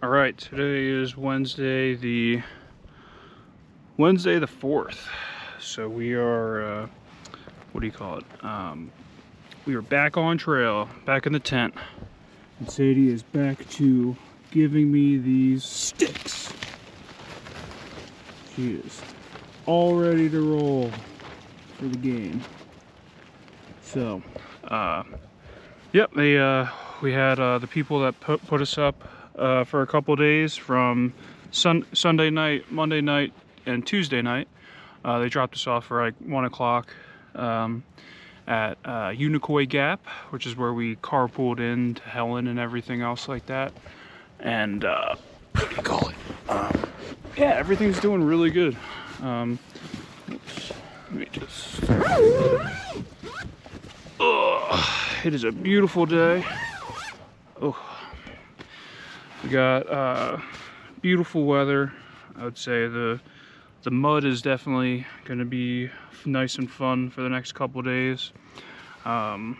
All right, today is Wednesday the 4th. So we are what do you call it? We are back on trail, back in the tent. And Sadie is back to giving me these sticks. She is all ready to roll for the game. So, yep, we had the people that put us up for a couple days from Sunday night, Monday night, and Tuesday night. They dropped us off for like 1 o'clock at Unicoi Gap, which is where we carpooled in to Helen and everything else like that. And what do you call it? Yeah, everything's doing really good. Oops, let me just. It is a beautiful day. Oh, we got beautiful weather. I would say the mud is definitely going to be nice and fun for the next couple days. I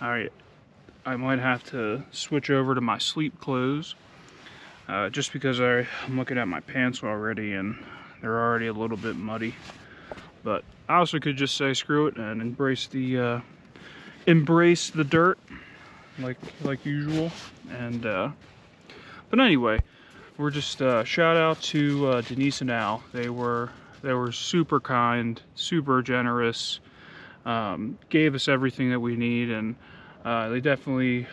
might have to switch over to my sleep clothes just because I'm looking at my pants already and they're already a little bit muddy. But I also could just say screw it and embrace the dirt like usual. And but anyway, we're just shout out to Denise and Al. They were super kind, super generous, gave us everything that we need, and they definitely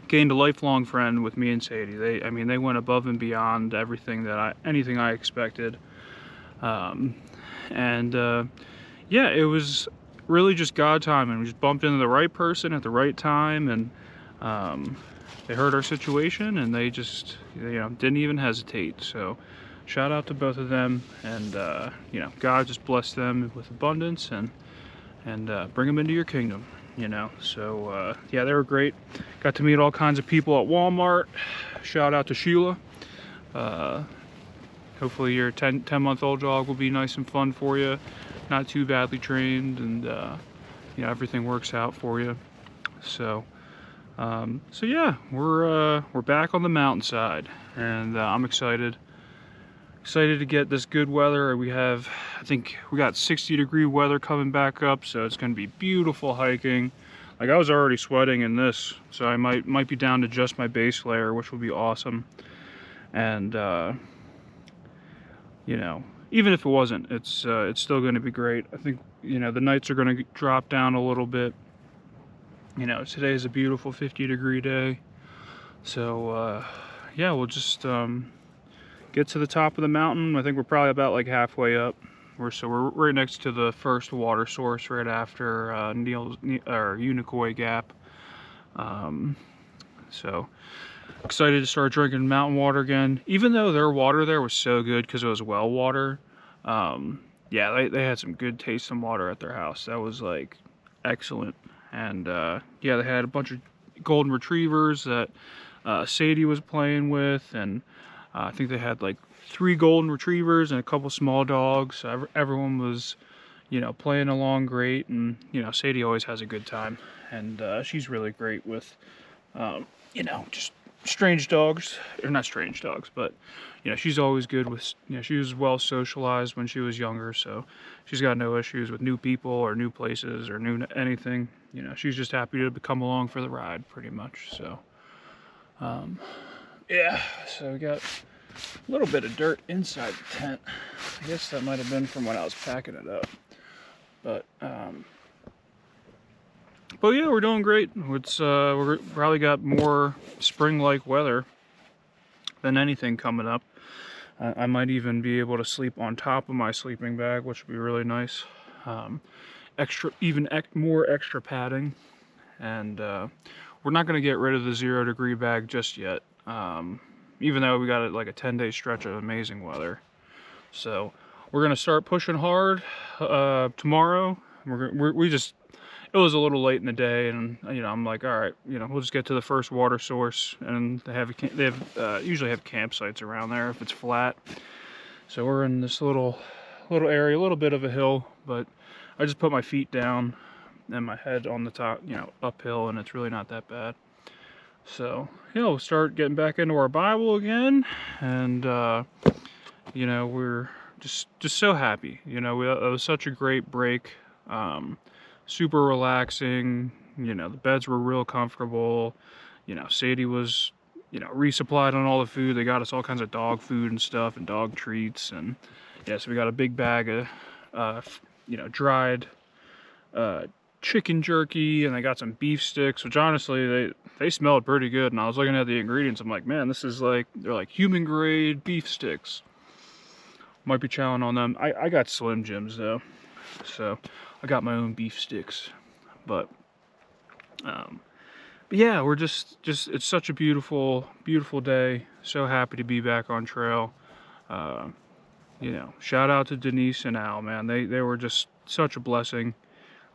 gained a lifelong friend with me and Sadie. They went above and beyond anything I expected. Yeah, it was really just God timing. We just bumped into the right person at the right time, and they heard our situation, and they just, didn't even hesitate. So, shout out to both of them, and God just bless them with abundance and bring them into your kingdom. So yeah, they were great. Got to meet all kinds of people at Walmart. Shout out to Sheila. Hopefully your 10-month-old dog will be nice and fun for you, not too badly trained, and everything works out for you. So yeah, we're back on the mountainside, and I'm excited to get this good weather. I think we got 60-degree weather coming back up, so it's going to be beautiful hiking. Like, I was already sweating in this, so I might be down to just my base layer, which will be awesome. And even if it wasn't, it's still going to be great. I think the nights are going to drop down a little bit. Today is a beautiful 50-degree day, so yeah, we'll just get to the top of the mountain. I think we're probably about like halfway up. We're right next to the first water source, right after Unicoi Gap. So excited to start drinking mountain water again. Even though their water there was so good because it was well water. Yeah, they had some good tasting water at their house. That was like excellent. And yeah, they had a bunch of golden retrievers that Sadie was playing with, and I think they had like 3 golden retrievers and a couple small dogs. So everyone was, playing along great, and Sadie always has a good time, and she's really great with, just strange dogs, or not strange dogs, but she's always good with, she was well socialized when she was younger, so she's got no issues with new people or new places or new anything. She's just happy to come along for the ride, pretty much. So yeah, so we got a little bit of dirt inside the tent. I guess that might have been from when I was packing it up, but yeah, we're doing great. We're probably got more spring-like weather than anything coming up. I might even be able to sleep on top of my sleeping bag, which would be really nice. More extra padding, and we're not going to get rid of the 0-degree bag just yet. Even though we got like a 10-day stretch of amazing weather. So we're going to start pushing hard tomorrow. It was a little late in the day, and I'm like, all right, we'll just get to the first water source, and they usually have campsites around there if it's flat. So we're in this little area, a little bit of a hill, but I just put my feet down and my head on the top, uphill, and it's really not that bad. So yeah, we'll start getting back into our Bible again, and you know, we're just so happy. You know, it was such a great break, super relaxing. You know, the beds were real comfortable. You know, Sadie was, you know, resupplied on all the food. They got us all kinds of dog food and stuff and dog treats, and yeah, so we got a big bag of you know, dried chicken jerky, and they got some beef sticks, which honestly they smelled pretty good. And I was looking at the ingredients, I'm like, man, this is like, they're like human grade beef sticks. Might be chowing on them. I got Slim Jims though, so I got my own beef sticks. But yeah, we're just it's such a beautiful day. So happy to be back on trail. You know, shout out to Denise and Al, man. They were just such a blessing.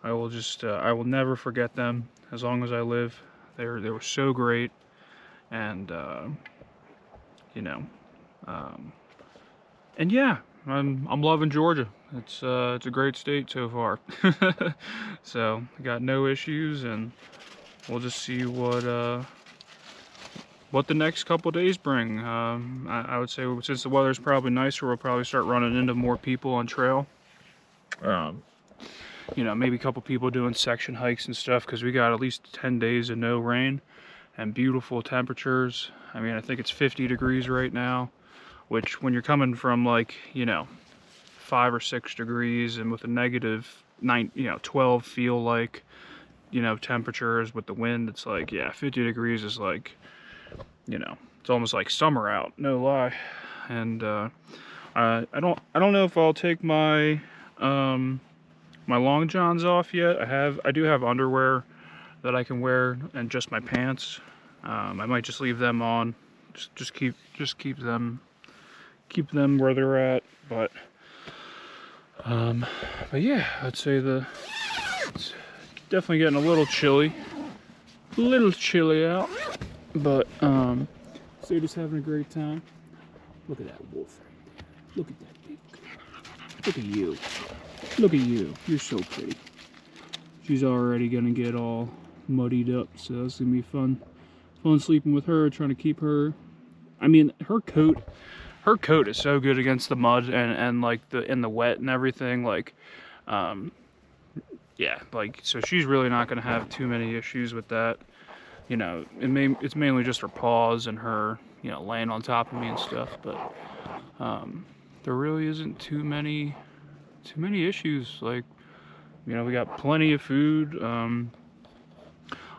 I will never forget them as long as I live. They were so great, and you know, and yeah, I'm loving Georgia. It's a great state so far. So I got no issues, and we'll just see what the next couple days bring. I would say since the weather's probably nicer, we'll probably start running into more people on trail. You know, maybe a couple people doing section hikes and stuff, because we got at least 10 days of no rain and beautiful temperatures. I mean, I think it's 50 degrees right now, which when you're coming from like, you know, 5 or 6 degrees and with a negative 9, you know, 12 feel like, you know, temperatures with the wind, it's like, yeah, 50 degrees is like, you know, it's almost like summer out, no lie. And I don't know if I'll take my my long johns off yet. I do have underwear that I can wear, and just my pants. I might just leave them on, just keep them where they're at. But yeah, I'd say it's definitely getting a little chilly out. But Sadie's having a great time. Look at that wolf right there. Look at that big girl. Look at you. Look at you. You're so pretty. She's already gonna get all muddied up, so it's gonna be fun sleeping with her, trying to keep her. I mean, her coat is so good against the mud and like in the wet and everything. Like, yeah, like, so she's really not gonna have too many issues with that. You know, it's mainly just her paws and her, you know, laying on top of me and stuff. But there really isn't too many issues. Like, you know, we got plenty of food.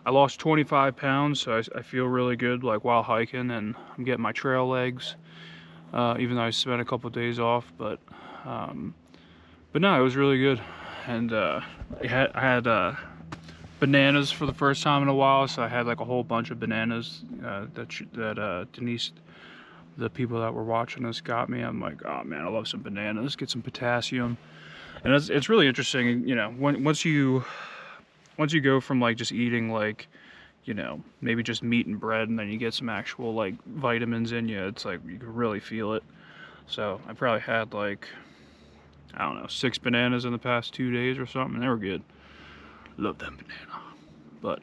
I lost 25 pounds, so I feel really good, like, while hiking, and I'm getting my trail legs, even though I spent a couple of days off. But no, it was really good. And I had bananas for the first time in a while, so I had like a whole bunch of bananas that Denise, the people that were watching us, got me. I'm like, oh man, I love some bananas. Get some potassium. And it's really interesting, you know, once you go from like just eating like, you know, maybe just meat and bread, and then you get some actual like vitamins in you, it's like you can really feel it. So I probably had like, I don't know, 6 bananas in the past 2 days or something, and they were good. Love them banana. But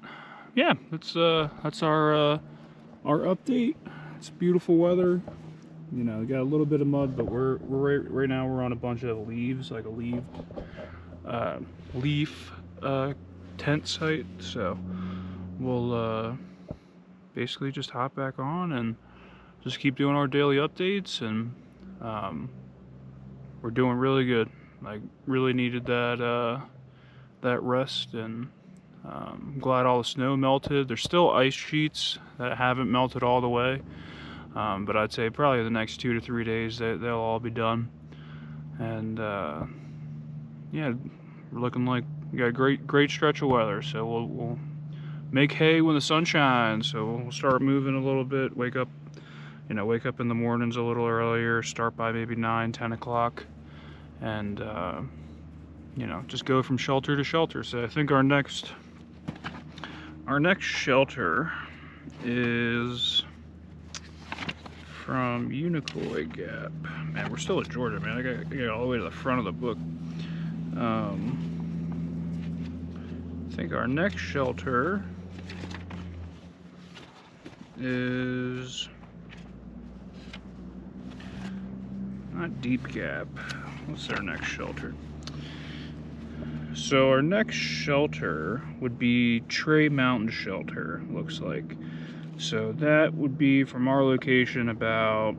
yeah, that's our update. It's beautiful weather. You know, we got a little bit of mud, but we're right now we're on a bunch of leaves, like a leaf tent site. So we'll basically just hop back on and just keep doing our daily updates, and we're doing really good. Like, really needed that rest, and I'm glad all the snow melted. There's still ice sheets that haven't melted all the way. But I'd say probably the next 2 to 3 days they'll all be done. And yeah, we're looking like we got a great stretch of weather. So we'll make hay when the sun shines. So we'll start moving a little bit. Wake up in the mornings a little earlier. Start by maybe 9-10 o'clock, and you know, just go from shelter to shelter. So I think our next shelter is from Unicoi Gap. Man, we're still in Georgia, man. I got all the way to the front of the book. I think our next shelter is not Deep Gap. What's our next shelter? So our next shelter would be Tray Mountain Shelter, looks like. So that would be from our location about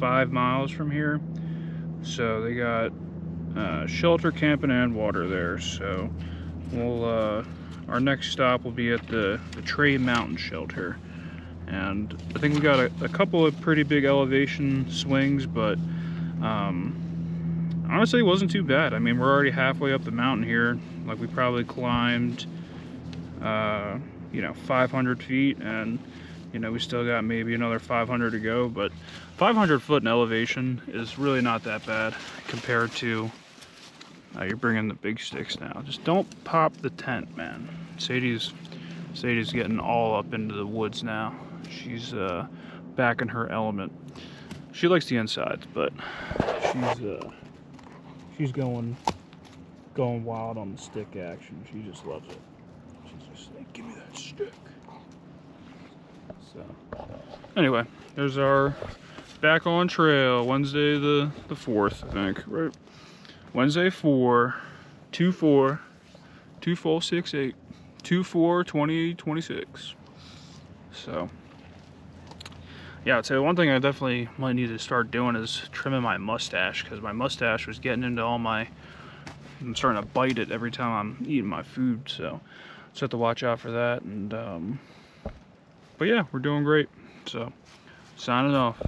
5 miles from here. So they got shelter, camping, and water there. So we'll our next stop will be at the Tray Mountain Shelter. And I think we got a couple of pretty big elevation swings, but honestly, it wasn't too bad. I mean, we're already halfway up the mountain here. Like, we probably climbed, you know, 500 feet, and, you know, we still got maybe another 500 to go. But 500 foot in elevation is really not that bad compared to, you're bringing the big sticks now. Just don't pop the tent, man. Sadie's getting all up into the woods now. She's back in her element. She likes the insides, but she's going wild on the stick action. She just loves it. She's just like, give me that stick. So anyway, there's our back on trail. Wednesday the 4th, I think, right? Wednesday 4/2/4 2/4/6/8 2/4/2026. So yeah, I'd say one thing I definitely might need to start doing is trimming my mustache, because my mustache was getting into all my, I'm starting to bite it every time I'm eating my food, so just have to watch out for that. And but yeah, we're doing great. So signing off.